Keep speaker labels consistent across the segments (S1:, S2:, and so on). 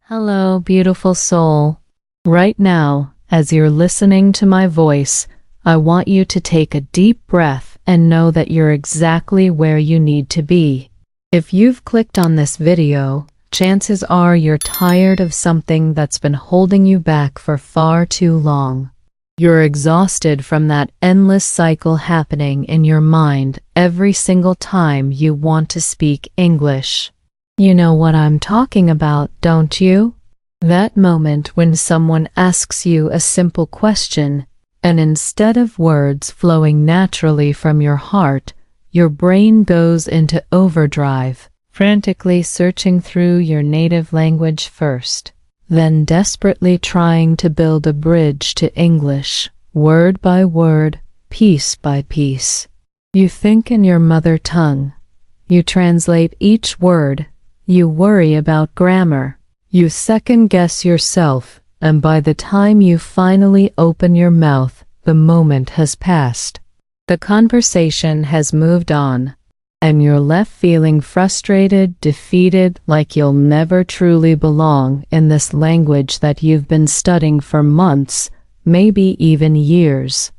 S1: Hello, beautiful soul. Right now, as you're listening to my voice, I want you to take a deep breath and know that you're exactly where you need to be. If you've clicked on this video, chances are you're tired of something that's been holding you back for far too long. You're exhausted from that endless cycle happening in your mind every single time you want to speak English. You know what I'm talking about, don't you? That moment when someone asks you a simple question, and instead of words flowing naturally from your heart, your brain goes into overdrive, frantically searching through your native language first, then desperately trying to build a bridge to English, word by word, piece by piece. You think in your mother tongue. You translate each word. You worry about grammar. You second-guess yourself, and by the time you finally open your mouth, the moment has passed. The conversation has moved on, and you're left feeling frustrated, defeated, like you'll never truly belong in this language that you've been studying for months, maybe even years.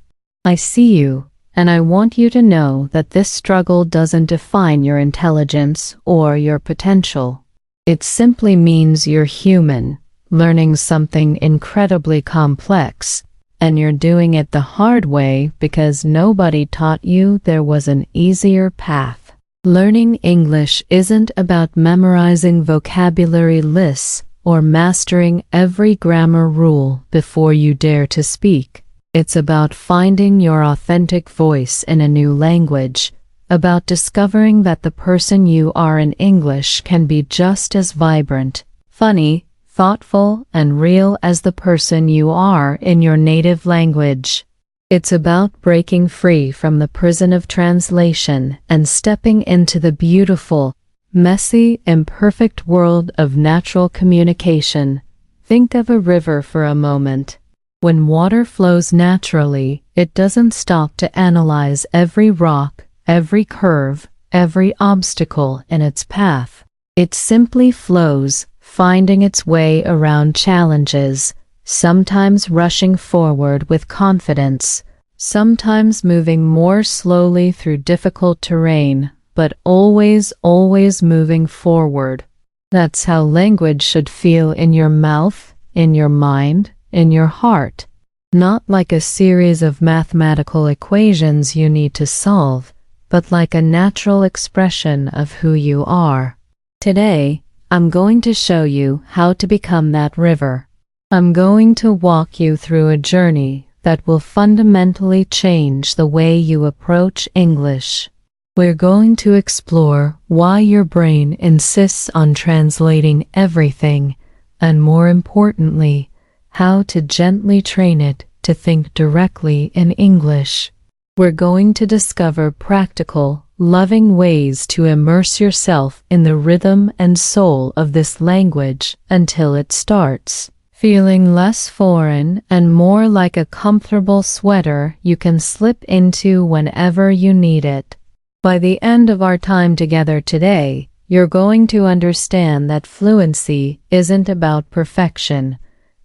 S1: I see you. And I want you to know that this struggle doesn't define your intelligence or your potential. It simply means you're human, learning something incredibly complex, and you're doing it the hard way because nobody taught you there was an easier path. Learning English isn't about memorizing vocabulary lists or mastering every grammar rule before you dare to speak. It's about finding your authentic voice in a new language, about discovering that the person you are in English can be just as vibrant, funny, thoughtful, and real as the person you are in your native language. It's about breaking free from the prison of translation and stepping into the beautiful, messy, imperfect world of natural communication. Think of a river for a moment. When water flows naturally, it doesn't stop to analyze every rock, every curve, every obstacle in its path. It simply flows, finding its way around challenges, sometimes rushing forward with confidence, sometimes moving more slowly through difficult terrain, but always moving forward. That's how language should feel in your mouth, in your mind, in your heart, not like a series of mathematical equations you need to solve, but like a natural expression of who you are. Today, I'm going to show you how to become that river. I'm going to walk you through a journey that will fundamentally change the way you approach English. We're going to explore why your brain insists on translating everything, and more importantly, how to gently train it to think directly in English. We're going to discover practical, loving ways to immerse yourself in the rhythm and soul of this language until it starts feeling less foreign and more like a comfortable sweater you can slip into whenever you need it. By the end of our time together today, you're going to understand that fluency isn't about perfection.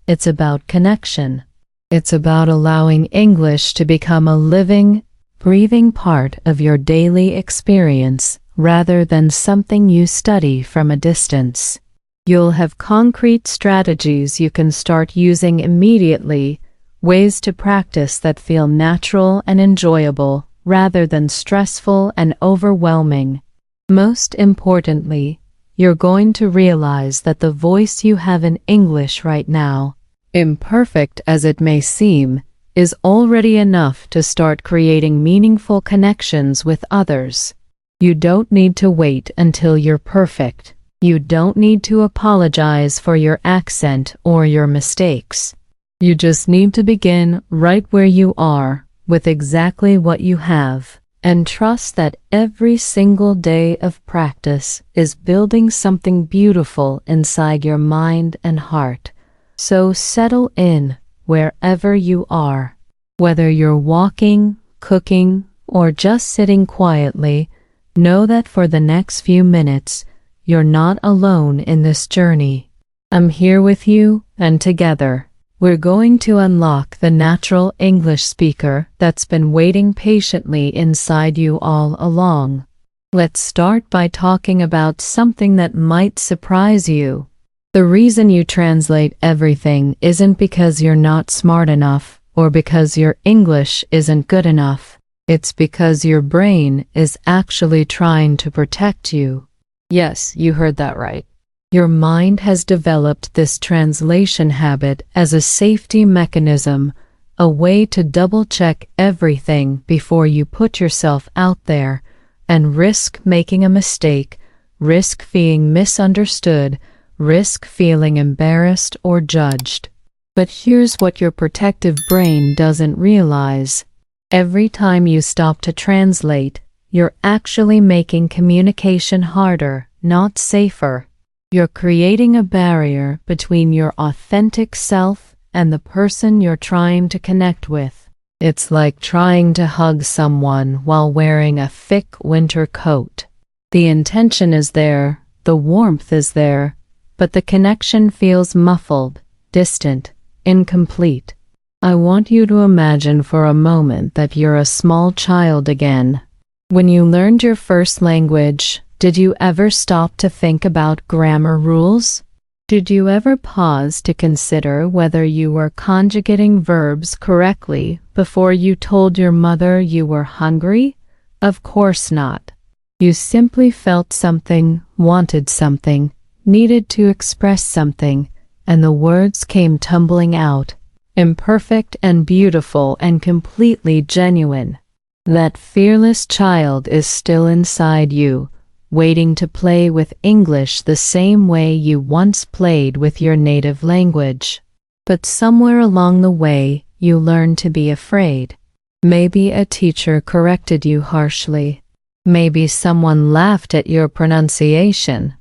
S1: It's about connection. It's about allowing English to become a living, breathing part of your daily experience rather than something you study from a distance. You'll have concrete strategies you can start using immediately, ways to practice that feel natural and enjoyable rather than stressful and overwhelming. Most importantly, you're going to realize that the voice you have in English right now, imperfect as it may seem, is already enough to start creating meaningful connections with others. You don't need to wait until you're perfect. You don't need to apologize for your accent or your mistakes. You just need to begin right where you are, with exactly what you have, and trust that every single day of practice is building something beautiful inside your mind and heart. So settle in wherever you are. Whether you're walking, cooking, or just sitting quietly, know that for the next few minutes, you're not alone in this journey. I'm here with you, and together, we're going to unlock the natural English speaker that's been waiting patiently inside you all along. Let's start by talking about something that might surprise you. The reason you translate everything isn't because you're not smart enough or because your English isn't good enough. It's because your brain is actually trying to protect you. Yes, you heard that right. Your mind has developed this translation habit as a safety mechanism, a way to double-check everything before you put yourself out there and risk making a mistake, risk being misunderstood, risk feeling embarrassed or judged. But here's what your protective brain doesn't realize. Every time you stop to translate, you're actually making communication harder, not safer. You're creating a barrier between your authentic self and the person you're trying to connect with. It's like trying to hug someone while wearing a thick winter coat. The intention is there, the warmth is there, but the connection feels muffled, distant, incomplete. I want you to imagine for a moment that you're a small child again. When you learned your first language, did you ever stop to think about grammar rules? Did you ever pause to consider whether you were conjugating verbs correctly before you told your mother you were hungry? Of course not. You simply felt something, wanted something, needed to express something, and the words came tumbling out, imperfect and beautiful and completely genuine. That fearless child is still inside you, waiting to play with English the same way you once played with your native language. But somewhere along the way, you learned to be afraid. Maybe a teacher corrected you harshly. Maybe someone laughed at your pronunciation.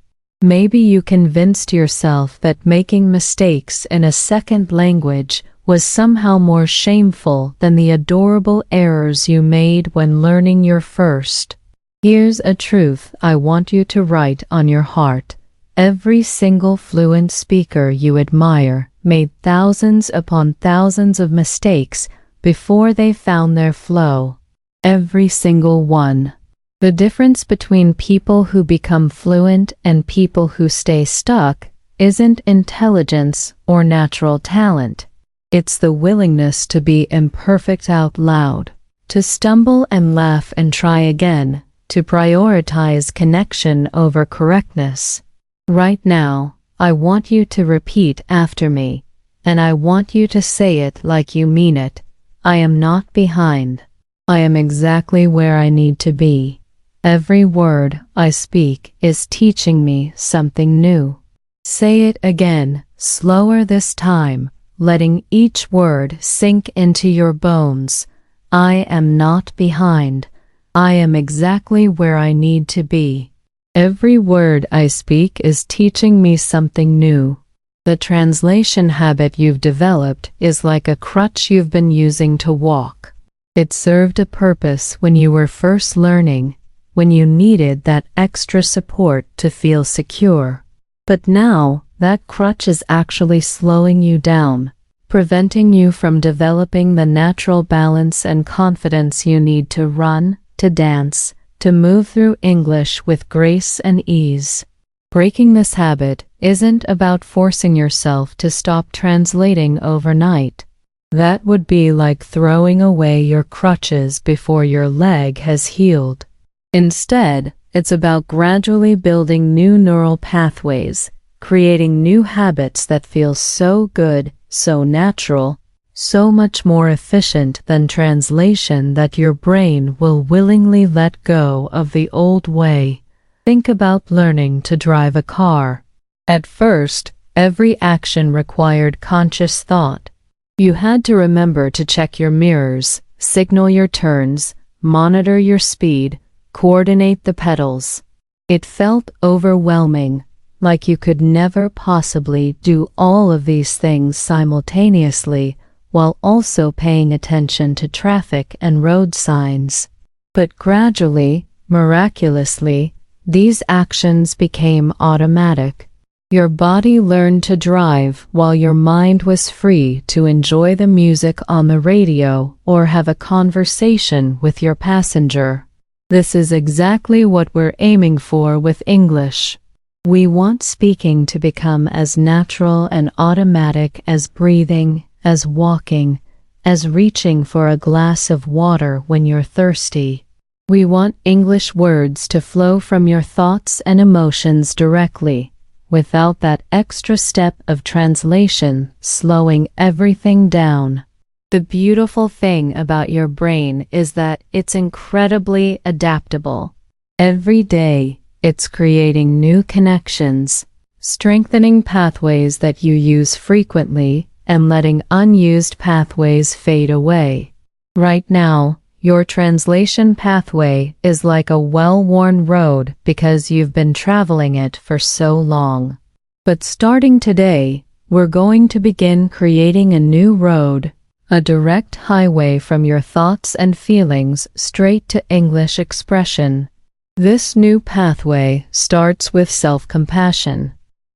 S1: Maybe you convinced yourself that making mistakes in a second language was somehow more shameful than the adorable errors you made when learning your first. Here's a truth I want you to write on your heart. Every single fluent speaker you admire made thousands upon thousands of mistakes before they found their flow. Every single one. The difference between people who become fluent and people who stay stuck isn't intelligence or natural talent. It's the willingness to be imperfect out loud, to stumble and laugh and try again, to prioritize connection over correctness. Right now, I want you to repeat after me, and I want you to say it like you mean it. I am not behind. I am exactly where I need to be. Every word I speak is teaching me something new. Say it again, slower this time, letting each word sink into your bones. I am not behind. I am exactly where I need to be. Every word I speak is teaching me something new. The translation habit you've developed is like a crutch you've been using to walk. It served a purpose when you were first learning, when you needed that extra support to feel secure. But now, that crutch is actually slowing you down, preventing you from developing the natural balance and confidence you need to run, to dance, to move through English with grace and ease. Breaking this habit isn't about forcing yourself to stop translating overnight. That would be like throwing away your crutches before your leg has healed. Instead, it's about gradually building new neural pathways, creating new habits that feel so good, so natural, so much more efficient than translation that your brain will willingly let go of the old way. Think about learning to drive a car. At first, every action required conscious thought. You had to remember to check your mirrors, signal your turns, monitor your speed, coordinate the pedals. It felt overwhelming, like you could never possibly do all of these things simultaneously while also paying attention to traffic and road signs. But gradually, miraculously, these actions became automatic. Your body learned to drive while your mind was free to enjoy the music on the radio or have a conversation with your passenger. This is exactly what we're aiming for with English. We want speaking to become as natural and automatic as breathing, as walking, as reaching for a glass of water when you're thirsty. We want English words to flow from your thoughts and emotions directly, without that extra step of translation slowing everything down. The beautiful thing about your brain is that it's incredibly adaptable. Every day, it's creating new connections, strengthening pathways that you use frequently, and letting unused pathways fade away. Right now, your translation pathway is like a well-worn road because you've been traveling it for so long. But starting today, we're going to begin creating a new road, a direct highway from your thoughts and feelings straight to English expression. This new pathway starts with self-compassion.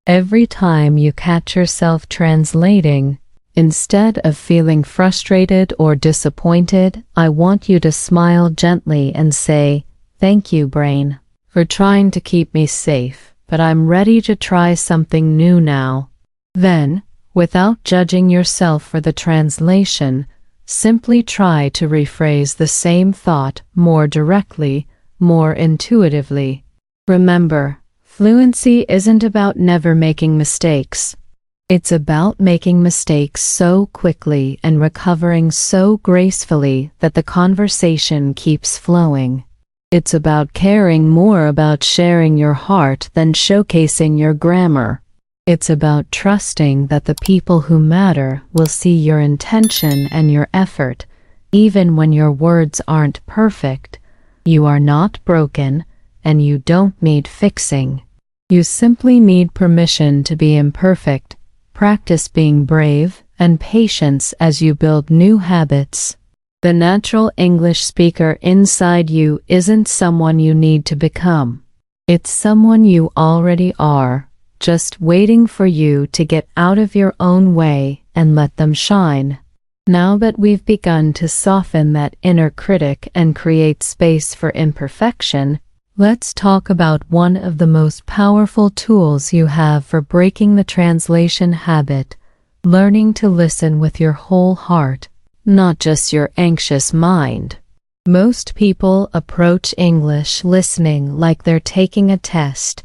S1: Every time you catch yourself translating, instead of feeling frustrated or disappointed, I want you to smile gently and say, "Thank you, brain, for trying to keep me safe, but I'm ready to try something new now." Then, without judging yourself for the translation, simply try to rephrase the same thought more directly, more intuitively. Remember, fluency isn't about never making mistakes. It's about making mistakes so quickly and recovering so gracefully that the conversation keeps flowing. It's about caring more about sharing your heart than showcasing your grammar. It's about trusting that the people who matter will see your intention and your effort, even when your words aren't perfect. You are not broken, and you don't need fixing. You simply need permission to be imperfect. Practice being brave and patience as you build new habits. The natural English speaker inside you isn't someone you need to become. It's someone you already are, just waiting for you to get out of your own way and let them shine. Now that we've begun to soften that inner critic and create space for imperfection, let's talk about one of the most powerful tools you have for breaking the translation habit, learning to listen with your whole heart, not just your anxious mind. Most people approach English listening like they're taking a test,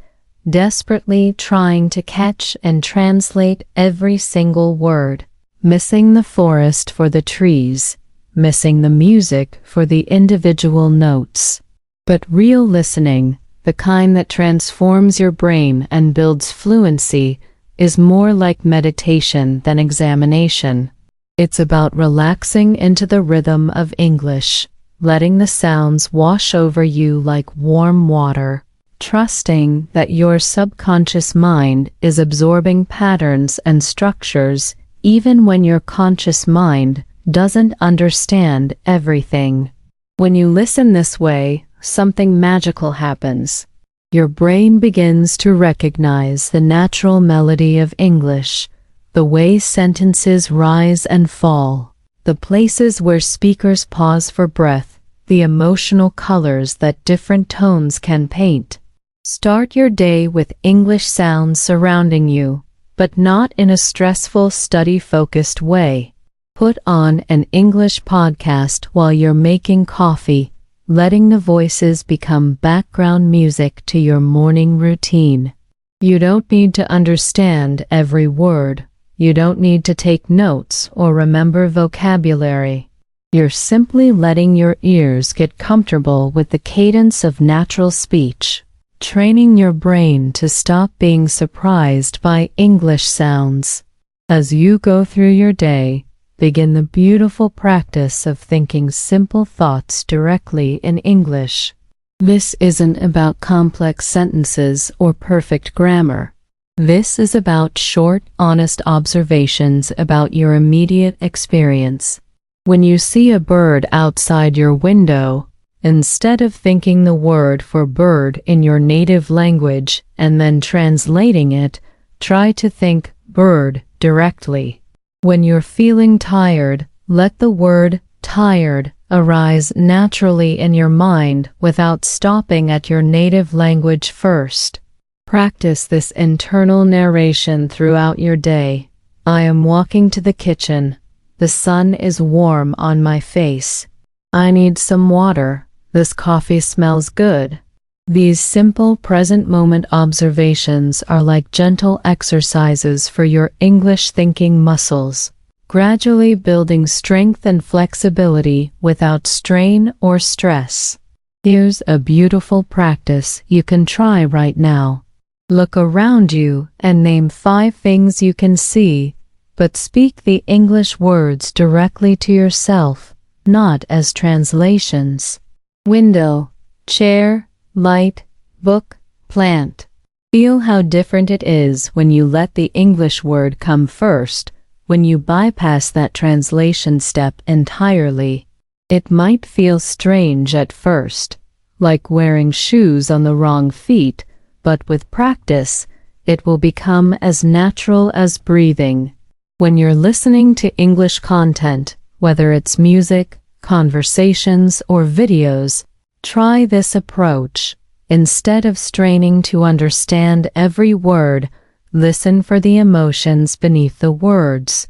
S1: desperately trying to catch and translate every single word, missing the forest for the trees, missing the music for the individual notes. But real listening, the kind that transforms your brain and builds fluency, is more like meditation than examination. It's about relaxing into the rhythm of English, letting the sounds wash over you like warm water, trusting that your subconscious mind is absorbing patterns and structures even when your conscious mind doesn't understand everything. When you listen this way, something magical happens. Your brain begins to recognize the natural melody of English, the way sentences rise and fall, the places where speakers pause for breath, the emotional colors that different tones can paint. Start your day with English sounds surrounding you, but not in a stressful, study-focused way. Put on an English podcast while you're making coffee, letting the voices become background music to your morning routine. You don't need to understand every word. You don't need to take notes or remember vocabulary. You're simply letting your ears get comfortable with the cadence of natural speech, training your brain to stop being surprised by English sounds. As you go through your day, begin the beautiful practice of thinking simple thoughts directly in English. This isn't about complex sentences or perfect grammar. This is about short, honest observations about your immediate experience. When you see a bird outside your window, instead of thinking the word for bird in your native language and then translating it, Try to think bird directly. When you're feeling tired, let the word tired arise naturally in your mind without stopping at your native language first. Practice this internal narration throughout your day. I am walking to the kitchen. The sun is warm on my face. I need some water. This coffee smells good. These simple present moment observations are like gentle exercises for your English thinking muscles, gradually building strength and flexibility without strain or stress. Here's a beautiful practice you can try right now. Look around you and name 5 things you can see, but speak the English words directly to yourself, not as translations. Window, chair, light, book, plant. Feel how different it is when you let the English word come first, when you bypass that translation step entirely. It might feel strange at first, like wearing shoes on the wrong feet, but with practice, it will become as natural as breathing. When you're listening to English content, whether it's music, conversations, or videos, try this approach. Instead of straining to understand every word, listen for the emotions beneath the words.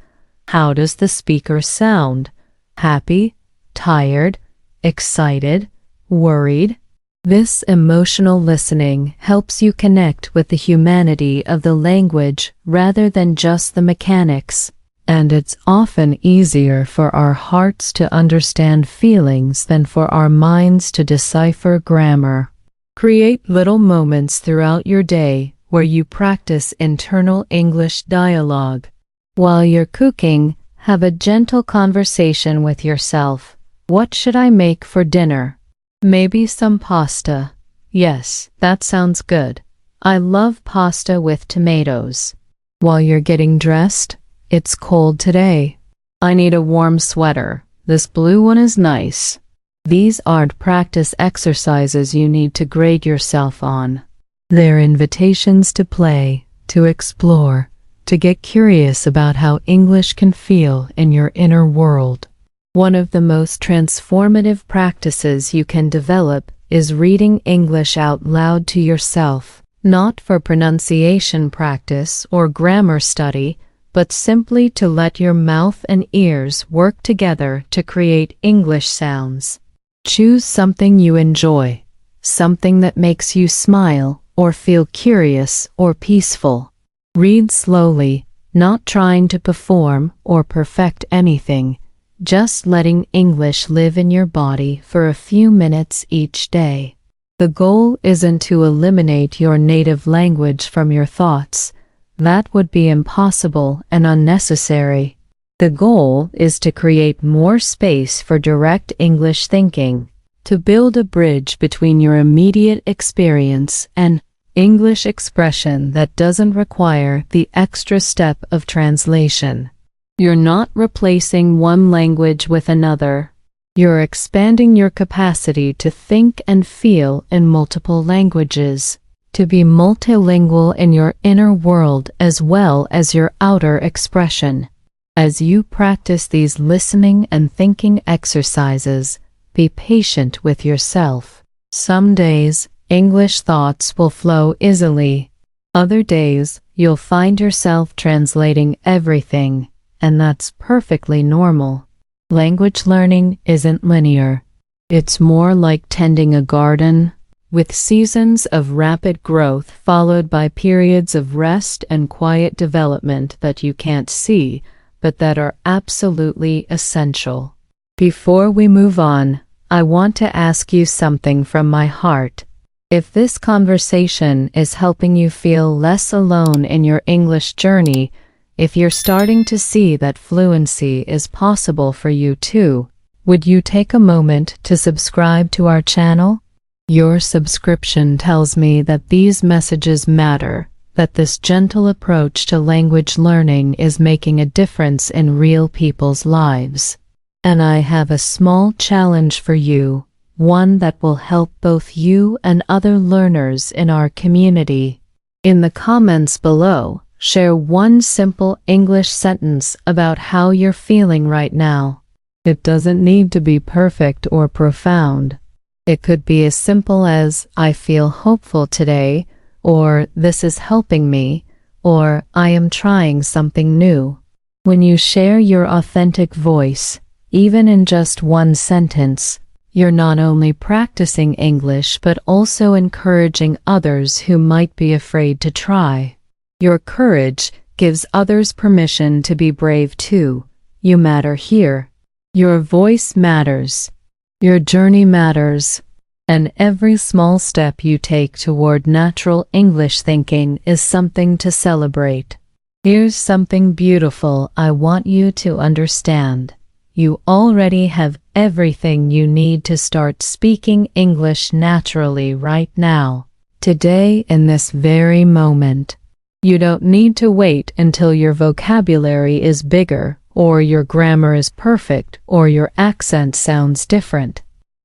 S1: How does the speaker sound? Happy, tired, excited, worried? This emotional listening helps you connect with the humanity of the language rather than just the mechanics, and it's often easier for our hearts to understand feelings than for our minds to decipher grammar. Create little moments throughout your day where you practice internal English dialogue. While you're cooking, have a gentle conversation with yourself. What should I make for dinner? Maybe some pasta. Yes, that sounds good. I love pasta with tomatoes. While you're getting dressed, it's cold today. I need a warm sweater. This blue one is nice. These aren't practice exercises you need to grade yourself on. They're invitations to play, to explore, to get curious about how English can feel in your inner world. One of the most transformative practices you can develop is reading English out loud to yourself, not for pronunciation practice or grammar study, but simply to let your mouth and ears work together to create English sounds. Choose something you enjoy, something that makes you smile or feel curious or peaceful. Read slowly, not trying to perform or perfect anything, just letting English live in your body for a few minutes each day. The goal isn't to eliminate your native language from your thoughts. That would be impossible and unnecessary. The goal is to create more space for direct English thinking, to build a bridge between your immediate experience and English expression that doesn't require the extra step of translation. You're not replacing one language with another. You're expanding your capacity to think and feel in multiple languages, to be multilingual in your inner world as well as your outer expression. As you practice these listening and thinking exercises, be patient with yourself. Some days, English thoughts will flow easily. Other days, you'll find yourself translating everything, and that's perfectly normal. Language learning isn't linear. It's more like tending a garden, with seasons of rapid growth followed by periods of rest and quiet development that you can't see, but that are absolutely essential. Before we move on, I want to ask you something from my heart. If this conversation is helping you feel less alone in your English journey, if you're starting to see that fluency is possible for you too, would you take a moment to subscribe to our channel? Your subscription tells me that these messages matter, that this gentle approach to language learning is making a difference in real people's lives. And I have a small challenge for you, one that will help both you and other learners in our community. In the comments below, Share one simple English sentence about how you're feeling right now. It doesn't need to be perfect or profound. It could be as simple as, I feel hopeful today, or this is helping me, or I am trying something new. When you share your authentic voice, even in just one sentence, you're not only practicing English but also encouraging others who might be afraid to try. Your courage gives others permission to be brave too. You matter here. Your voice matters. Your journey matters. And every small step you take toward natural English thinking is something to celebrate. Here's something beautiful I want you to understand. You already have everything you need to start speaking English naturally right now, today in this very moment. You don't need to wait until your vocabulary is bigger, or your grammar is perfect, or your accent sounds different.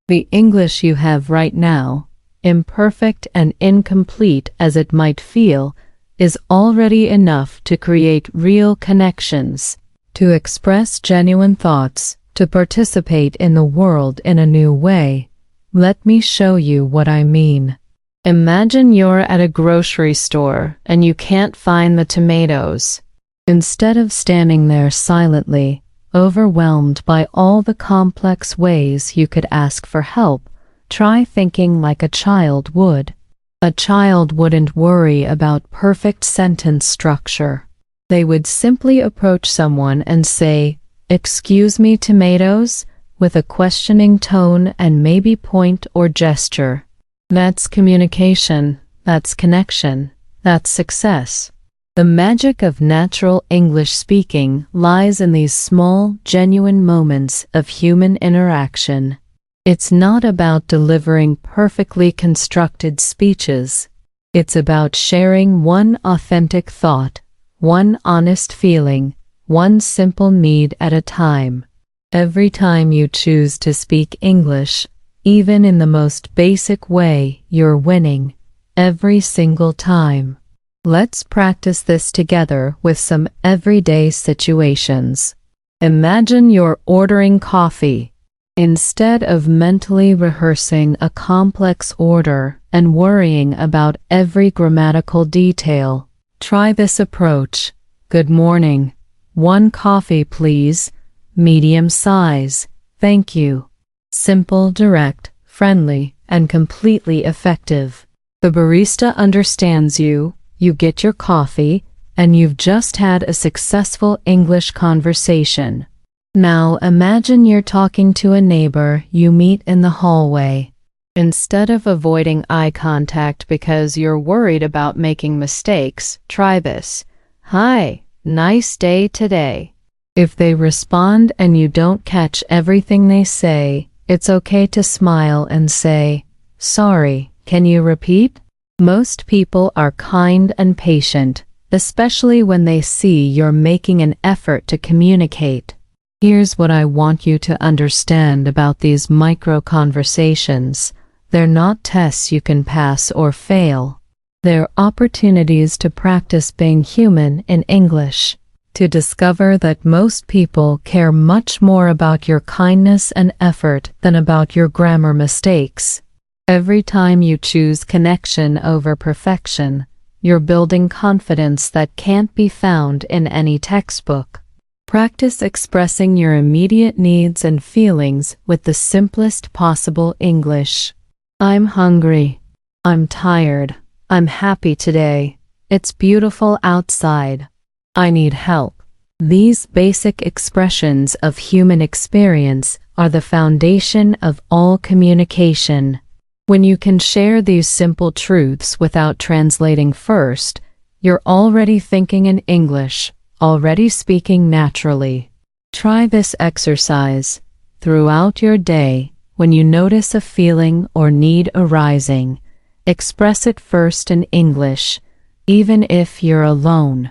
S1: The English you have right now, imperfect and incomplete as it might feel, is already enough to create real connections, to express genuine thoughts, to participate in the world in a new way. Let me show you what I mean. Imagine you're at a grocery store and you can't find the tomatoes. Instead of standing there silently, overwhelmed by all the complex ways you could ask for help, try thinking like a child would. A child wouldn't worry about perfect sentence structure. They would simply approach someone and say, "Excuse me, tomatoes?" with a questioning tone and maybe point or gesture. That's communication, that's connection, that's success. The magic of natural English speaking lies in these small, genuine moments of human interaction. It's not about delivering perfectly constructed speeches. It's about sharing one authentic thought, one honest feeling, one simple need at a time. Every time you choose to speak English, even in the most basic way, you're winning. Every single time. Let's practice this together with some everyday situations. Imagine you're ordering coffee. Instead of mentally rehearsing a complex order and worrying about every grammatical detail, try this approach. Good morning. 1 coffee, please. Medium size. Thank you. Simple, direct, friendly, and completely effective. The barista understands you, you get your coffee, and you've just had a successful English conversation. Now imagine you're talking to a neighbor you meet in the hallway. Instead of avoiding eye contact because you're worried about making mistakes, try this. "Hi, nice day today." If they respond and you don't catch everything they say, it's okay to smile and say, "Sorry, can you repeat?" Most people are kind and patient, especially when they see you're making an effort to communicate. Here's what I want you to understand about these micro-conversations. They're not tests you can pass or fail. They're opportunities to practice being human in English, to discover that most people care much more about your kindness and effort than about your grammar mistakes. Every time you choose connection over perfection, you're building confidence that can't be found in any textbook. Practice expressing your immediate needs and feelings with the simplest possible English. I'm hungry. I'm tired. I'm happy today. It's beautiful outside. I need help. These basic expressions of human experience are the foundation of all communication. When you can share these simple truths without translating first, you're already thinking in English, already speaking naturally. Try this exercise. Throughout your day, when you notice a feeling or need arising, express it first in English, even if you're alone.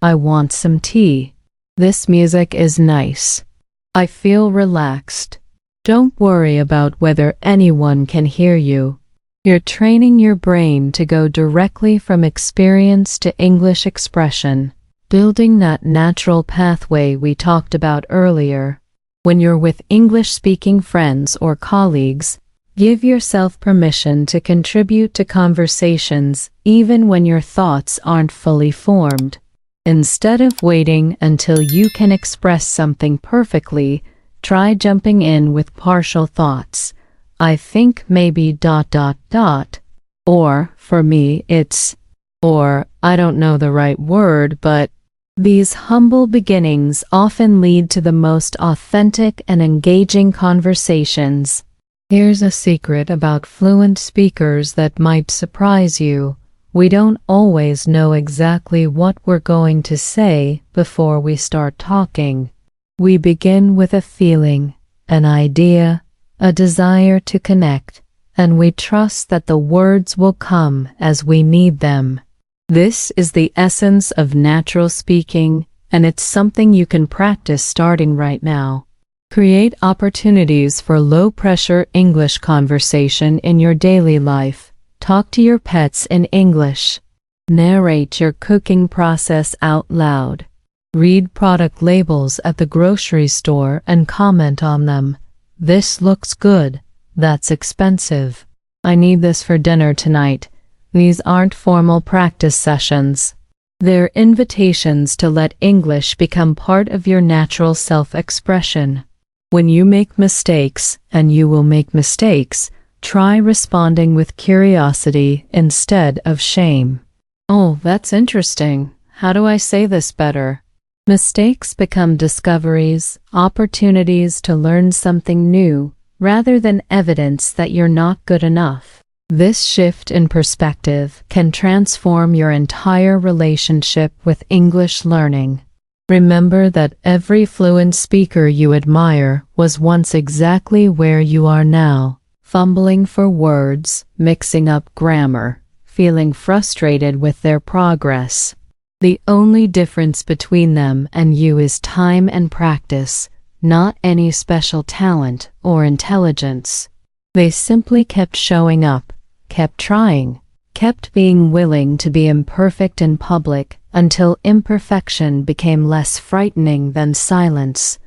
S1: I want some tea. This music is nice. I feel relaxed. Don't worry about whether anyone can hear you. You're training your brain to go directly from experience to English expression, building that natural pathway we talked about earlier. When you're with English-speaking friends or colleagues, give yourself permission to contribute to conversations even when your thoughts aren't fully formed. Instead of waiting until you can express something perfectly, try jumping in with partial thoughts. I think maybe ... Or, for me, it's ... Or, I don't know the right word, but... These humble beginnings often lead to the most authentic and engaging conversations. Here's a secret about fluent speakers that might surprise you. We don't always know exactly what we're going to say before we start talking. We begin with a feeling, an idea, a desire to connect, and we trust that the words will come as we need them. This is the essence of natural speaking, and it's something you can practice starting right now. Create opportunities for low-pressure English conversation in your daily life. Talk to your pets in English. Narrate your cooking process out loud. Read product labels at the grocery store and comment on them. This looks good. That's expensive. I need this for dinner tonight. These aren't formal practice sessions. They're invitations to let English become part of your natural self-expression. When you make mistakes, and you will make mistakes, try responding with curiosity instead of shame. Oh, that's interesting. How do I say this better? Mistakes become discoveries, opportunities to learn something new, rather than evidence that you're not good enough. This shift in perspective can transform your entire relationship with English learning. Remember that every fluent speaker you admire was once exactly where you are now, fumbling for words, mixing up grammar, feeling frustrated with their progress. The only difference between them and you is time and practice, not any special talent or intelligence. They simply kept showing up, kept trying, kept being willing to be imperfect in public until imperfection became less frightening than silence.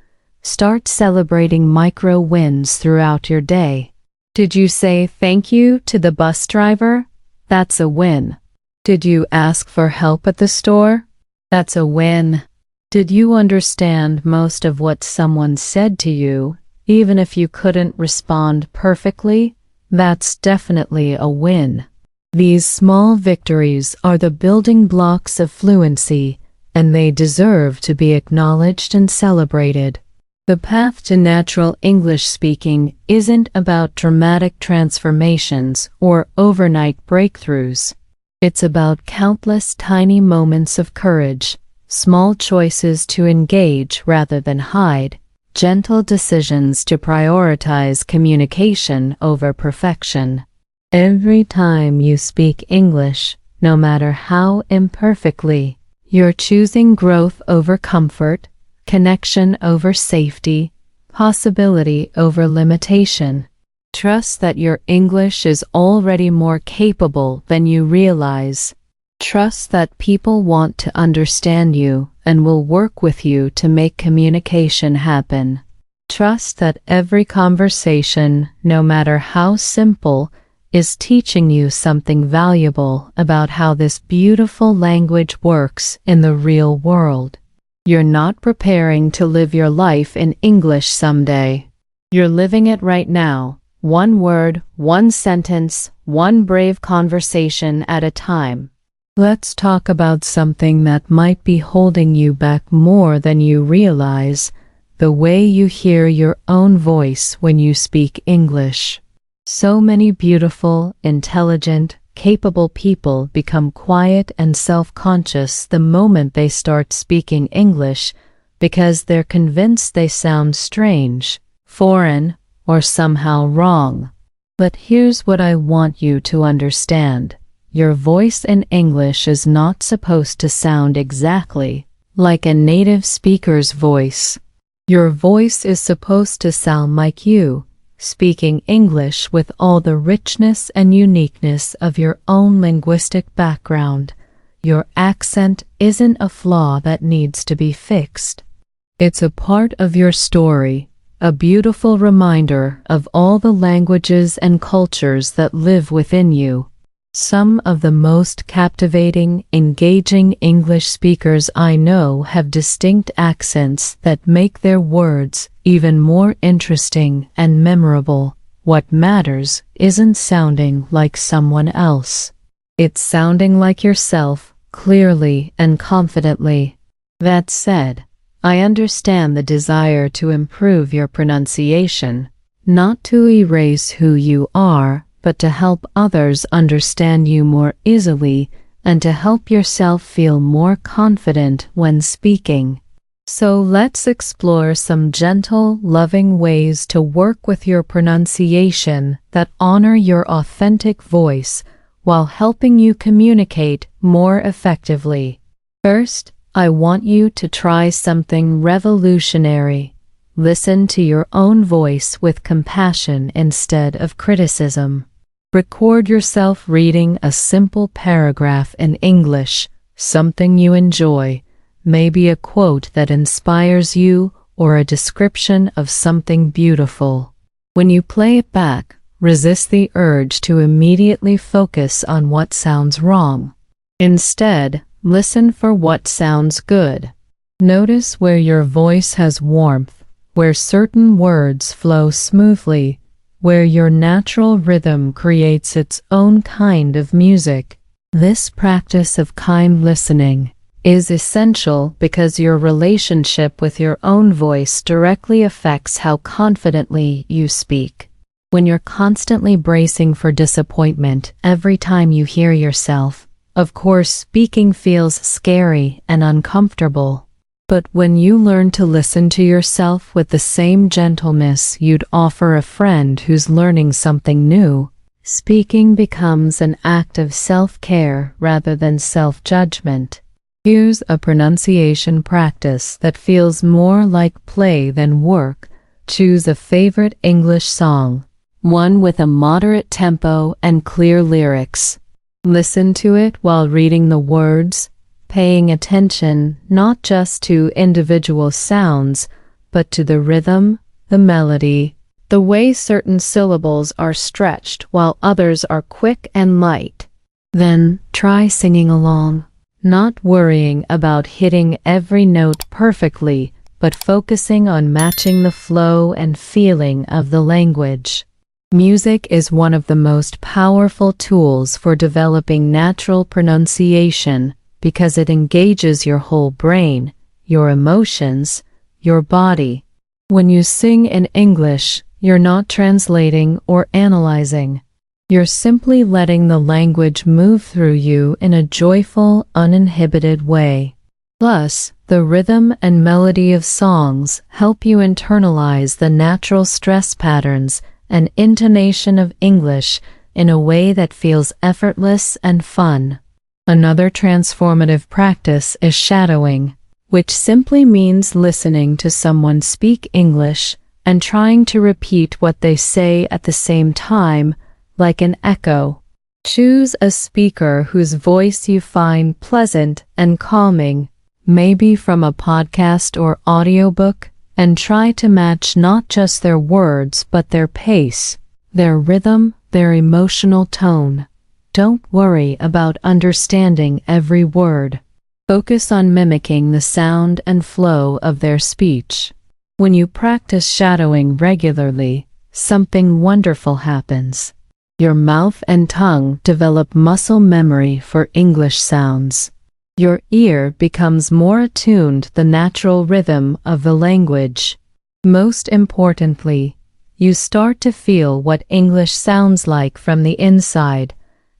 S1: Start celebrating micro wins throughout your day. Did you say thank you to the bus driver? That's a win. Did you ask for help at the store? That's a win. Did you understand most of what someone said to you, even if you couldn't respond perfectly? That's definitely a win. These small victories are the building blocks of fluency, and they deserve to be acknowledged and celebrated. The path to natural English speaking isn't about dramatic transformations or overnight breakthroughs. It's about countless tiny moments of courage, small choices to engage rather than hide, gentle decisions to prioritize communication over perfection. Every time you speak English, no matter how imperfectly, you're choosing growth over comfort, connection over safety, possibility over limitation. Trust that your English is already more capable than you realize. Trust that people want to understand you and will work with you to make communication happen. Trust that every conversation, no matter how simple, is teaching you something valuable about how this beautiful language works in the real world. You're not preparing to live your life in English someday. You're living it right now. One word, one sentence, one brave conversation at a time. Let's talk about something that might be holding you back more than you realize: the way you hear your own voice when you speak English. So many beautiful, intelligent, capable people become quiet and self-conscious the moment they start speaking English because they're convinced they sound strange, foreign, or somehow wrong. But here's what I want you to understand. Your voice in English is not supposed to sound exactly like a native speaker's voice. Your voice is supposed to sound like you, speaking English with all the richness and uniqueness of your own linguistic background. Your accent isn't a flaw that needs to be fixed. It's a part of your story, a beautiful reminder of all the languages and cultures that live within you. Some of the most captivating, engaging English speakers I know have distinct accents that make their words even more interesting and memorable. What matters isn't sounding like someone else. It's sounding like yourself, clearly and confidently. That said, I understand the desire to improve your pronunciation, not to erase who you are, but to help others understand you more easily and to help yourself feel more confident when speaking. So let's explore some gentle, loving ways to work with your pronunciation that honor your authentic voice while helping you communicate more effectively. First, I want you to try something revolutionary. Listen to your own voice with compassion instead of criticism. Record yourself reading a simple paragraph in English, something you enjoy, maybe a quote that inspires you or a description of something beautiful. When you play it back, resist the urge to immediately focus on what sounds wrong. Instead, listen for what sounds good. Notice where your voice has warmth, where certain words flow smoothly, where your natural rhythm creates its own kind of music. This practice of kind listening is essential because your relationship with your own voice directly affects how confidently you speak. When you're constantly bracing for disappointment every time you hear yourself, of course, speaking feels scary and uncomfortable. But when you learn to listen to yourself with the same gentleness you'd offer a friend who's learning something new, speaking becomes an act of self-care rather than self-judgment. Here's a pronunciation practice that feels more like play than work. Choose a favorite English song, one with a moderate tempo and clear lyrics. Listen to it while reading the words, paying attention not just to individual sounds, but to the rhythm, the melody, the way certain syllables are stretched while others are quick and light. Then try singing along, not worrying about hitting every note perfectly, but focusing on matching the flow and feeling of the language. Music is one of the most powerful tools for developing natural pronunciation because it engages your whole brain, your emotions, your body. When you sing in English, you're not translating or analyzing. You're simply letting the language move through you in a joyful, uninhibited way. Plus, the rhythm and melody of songs help you internalize the natural stress patterns and intonation of English in a way that feels effortless and fun. Another transformative practice is shadowing, which simply means listening to someone speak English and trying to repeat what they say at the same time, like an echo. Choose a speaker whose voice you find pleasant and calming, maybe from a podcast or audiobook, and try to match not just their words but their pace, their rhythm, their emotional tone. Don't worry about understanding every word. Focus on mimicking the sound and flow of their speech. When you practice shadowing regularly, something wonderful happens. Your mouth and tongue develop muscle memory for English sounds. Your ear becomes more attuned to the natural rhythm of the language. Most importantly, you start to feel what English sounds like from the inside,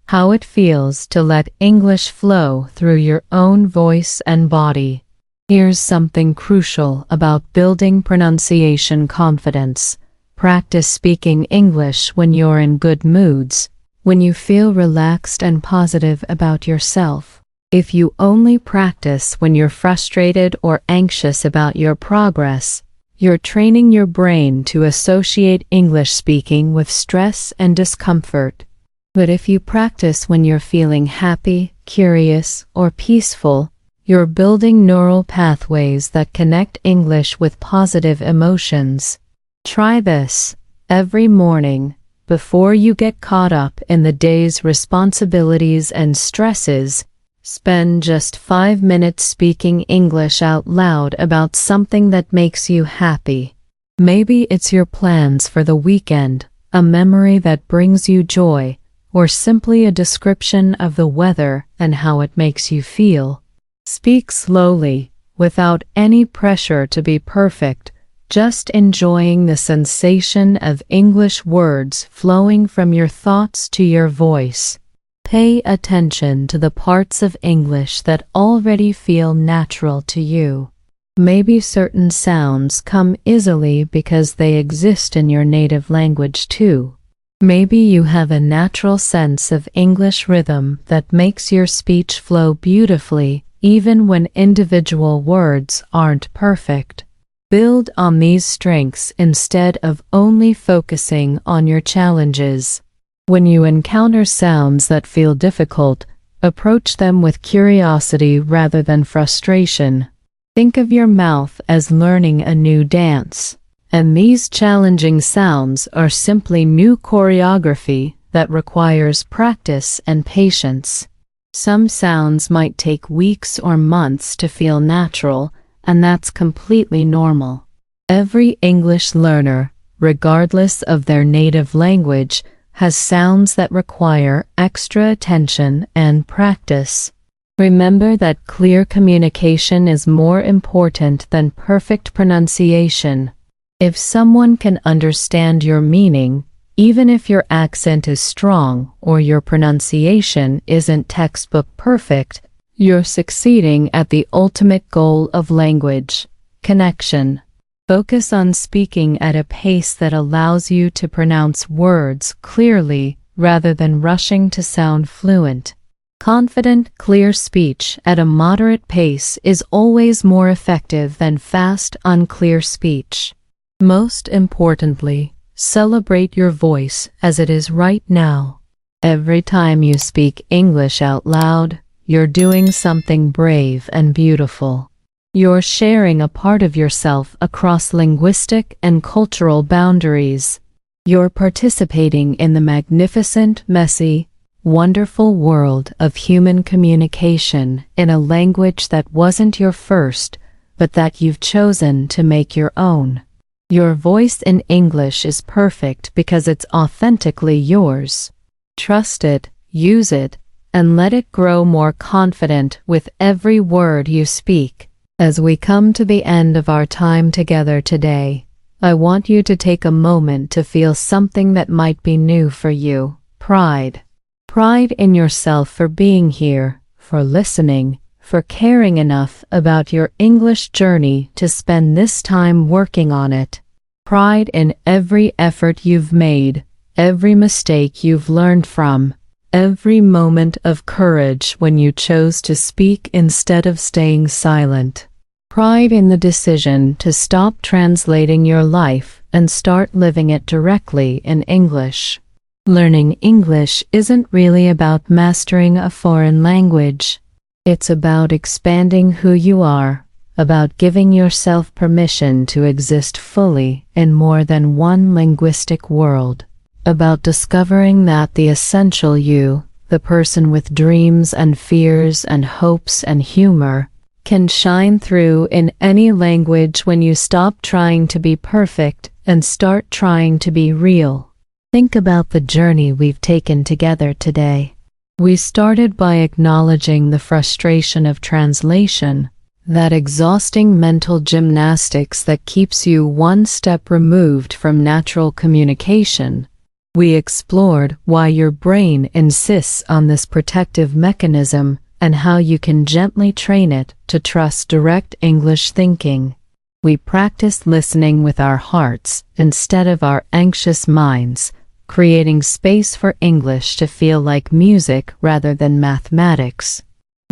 S1: how it feels to let English flow through your own voice and body. Here's something crucial about building pronunciation confidence. Practice speaking English when you're in good moods, when you feel relaxed and positive about yourself. If you only practice when you're frustrated or anxious about your progress, You're training your brain to associate English speaking with stress and discomfort. But if you practice when you're feeling happy, curious, or peaceful, you're building neural pathways that connect English with positive emotions. Try this every morning. Before you get caught up in the day's responsibilities and stresses, spend just 5 minutes speaking English out loud about something that makes you happy. Maybe it's your plans for the weekend, a memory that brings you joy, or simply a description of the weather and how it makes you feel. Speak slowly, without any pressure to be perfect, just enjoying the sensation of English words flowing from your thoughts to your voice. Pay attention to the parts of English that already feel natural to you. Maybe certain sounds come easily because they exist in your native language too. Maybe you have a natural sense of English rhythm that makes your speech flow beautifully, even when individual words aren't perfect. Build on these strengths instead of only focusing on your challenges. When you encounter sounds that feel difficult, approach them with curiosity rather than frustration. Think of your mouth as learning a new dance, and these challenging sounds are simply new choreography that requires practice and patience. Some sounds might take weeks or months to feel natural, and that's completely normal. Every English learner, regardless of their native language, has sounds that require extra attention and practice. Remember that clear communication is more important than perfect pronunciation. If someone can understand your meaning, even if your accent is strong or your pronunciation isn't textbook perfect, you're succeeding at the ultimate goal of language: connection. Focus on speaking at a pace that allows you to pronounce words clearly rather than rushing to sound fluent. Confident, clear speech at a moderate pace is always more effective than fast, unclear speech. Most importantly, celebrate your voice as it is right now. Every time you speak English out loud, you're doing something brave and beautiful. You're sharing a part of yourself across linguistic and cultural boundaries. You're participating in the magnificent, messy, wonderful world of human communication in a language that wasn't your first, but that you've chosen to make your own. Your voice in English is perfect because it's authentically yours. Trust it, use it, and let it grow more confident with every word you speak. As we come to the end of our time together today, I want you to take a moment to feel something that might be new for you: pride. Pride in yourself for being here, for listening, for caring enough about your English journey to spend this time working on it. Pride in every effort you've made, every mistake you've learned from, every moment of courage when you chose to speak instead of staying silent. Pride in the decision to stop translating your life and start living it directly in English. Learning English isn't really about mastering a foreign language. It's about expanding who you are, about giving yourself permission to exist fully in more than one linguistic world, about discovering that the essential you, the person with dreams and fears and hopes and humor, can shine through in any language when you stop trying to be perfect and start trying to be real. Think about the journey we've taken together today. We started by acknowledging the frustration of translation, that exhausting mental gymnastics that keeps you one step removed from natural communication. We explored why your brain insists on this protective mechanism and how you can gently train it to trust direct English thinking. We practiced listening with our hearts instead of our anxious minds, creating space for English to feel like music rather than mathematics.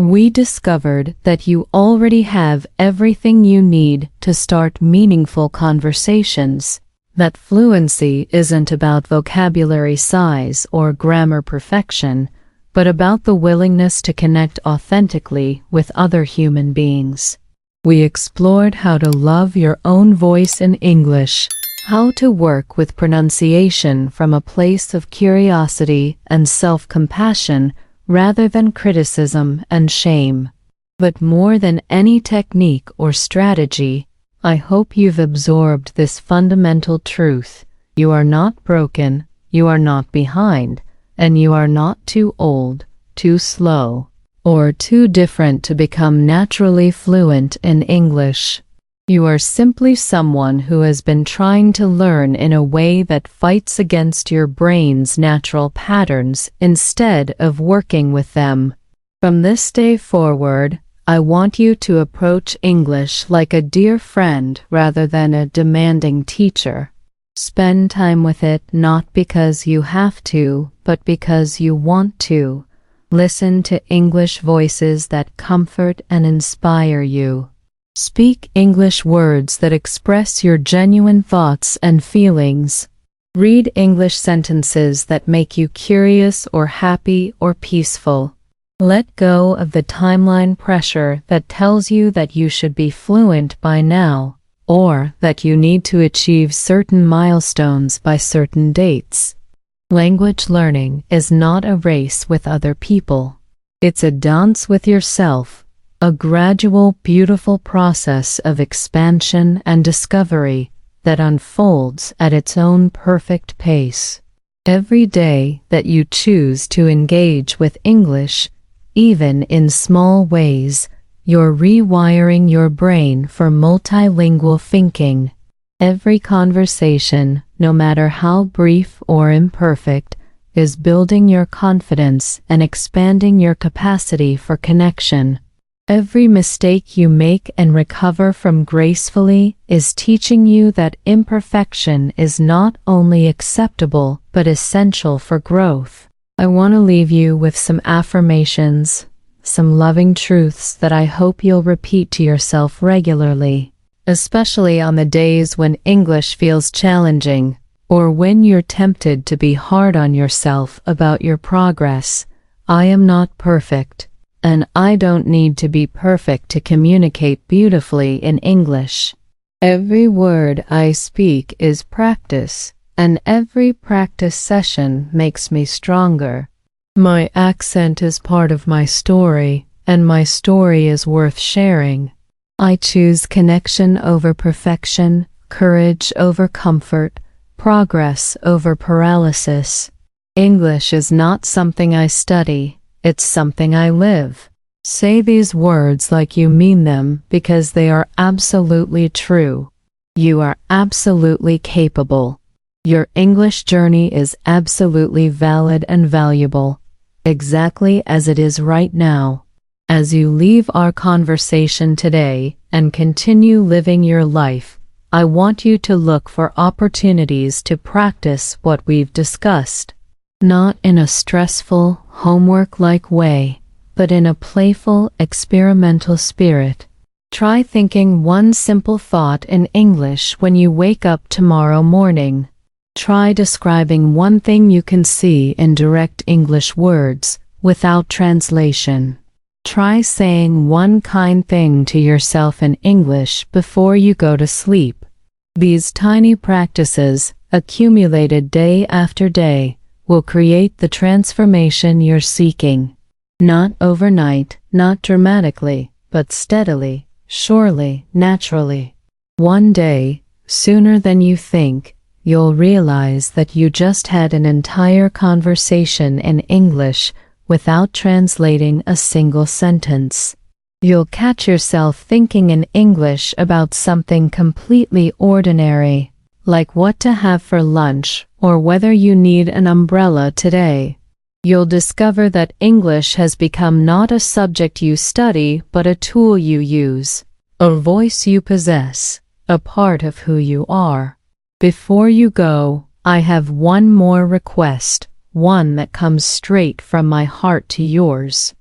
S1: We discovered that you already have everything you need to start meaningful conversations, that fluency isn't about vocabulary size or grammar perfection, but about the willingness to connect authentically with other human beings. We explored how to love your own voice in English, how to work with pronunciation from a place of curiosity and self-compassion rather than criticism and shame. But more than any technique or strategy, I hope you've absorbed this fundamental truth. You are not broken, you are not behind, and you are not too old, too slow, or too different to become naturally fluent in English. You are simply someone who has been trying to learn in a way that fights against your brain's natural patterns instead of working with them. From this day forward, I want you to approach English like a dear friend rather than a demanding teacher. Spend time with it not because you have to, but because you want to. Listen to English voices that comfort and inspire you. Speak English words that express your genuine thoughts and feelings. Read English sentences that make you curious or happy or peaceful. Let go of the timeline pressure that tells you that you should be fluent by now, or that you need to achieve certain milestones by certain dates. Language learning is not a race with other people. It's a dance with yourself. A gradual, beautiful process of expansion and discovery that unfolds at its own perfect pace. Every day that you choose to engage with English, even in small ways, you're rewiring your brain for multilingual thinking. Every conversation, no matter how brief or imperfect, is building your confidence and expanding your capacity for connection. Every mistake you make and recover from gracefully is teaching you that imperfection is not only acceptable but essential for growth. I want to leave you with some affirmations, some loving truths that I hope you'll repeat to yourself regularly, especially on the days when English feels challenging or when you're tempted to be hard on yourself about your progress. I am not perfect. And I don't need to be perfect to communicate beautifully in English. Every word I speak is practice, and every practice session makes me stronger. My accent is part of my story, and my story is worth sharing. I choose connection over perfection, courage over comfort, progress over paralysis. English is not something I study. It's something I live. Say these words like you mean them because they are absolutely true. You are absolutely capable. Your English journey is absolutely valid and valuable, exactly as it is right now. As you leave our conversation today and continue living your life, I want you to look for opportunities to practice what we've discussed. Not in a stressful, homework-like way, but in a playful, experimental spirit. Try thinking one simple thought in English when you wake up tomorrow morning. Try describing one thing you can see in direct English words, without translation. Try saying one kind thing to yourself in English before you go to sleep. These tiny practices, accumulated day after day, will create the transformation you're seeking. Not overnight, not dramatically, but steadily, surely, naturally. One day, sooner than you think, you'll realize that you just had an entire conversation in English without translating a single sentence. You'll catch yourself thinking in English about something completely ordinary, like what to have for lunch or whether you need an umbrella today. You'll discover that English has become not a subject you study but a tool you use, a voice you possess, a part of who you are. Before you go, I have one more request, one that comes straight from my heart to yours.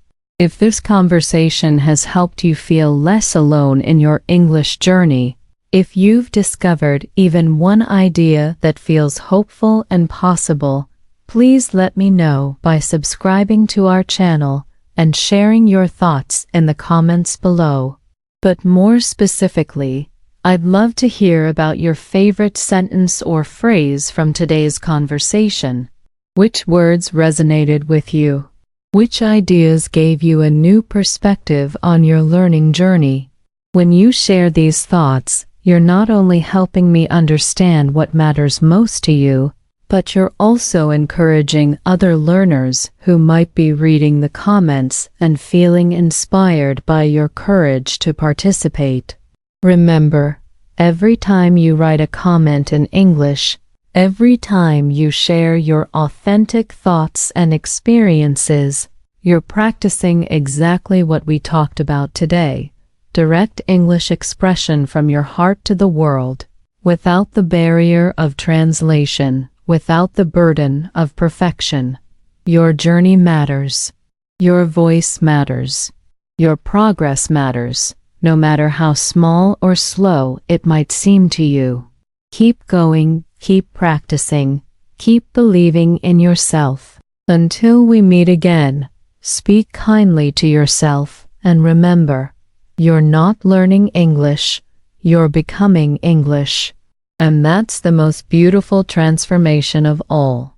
S1: If this conversation has helped you feel less alone in your English journey, if you've discovered even one idea that feels hopeful and possible, please let me know by subscribing to our channel and sharing your thoughts in the comments below. But more specifically, I'd love to hear about your favorite sentence or phrase from today's conversation. Which words resonated with you? Which ideas gave you a new perspective on your learning journey? When you share these thoughts, you're not only helping me understand what matters most to you, but you're also encouraging other learners who might be reading the comments and feeling inspired by your courage to participate. Remember, every time you write a comment in English, every time you share your authentic thoughts and experiences, you're practicing exactly what we talked about today: direct English expression from your heart to the world, without the barrier of translation, without the burden of perfection. Your journey matters. Your voice matters. Your progress matters, no matter how small or slow it might seem to you. Keep going. Keep practicing, keep believing in yourself. Until we meet again, speak kindly to yourself and remember, you're not learning English, you're becoming English. And that's the most beautiful transformation of all.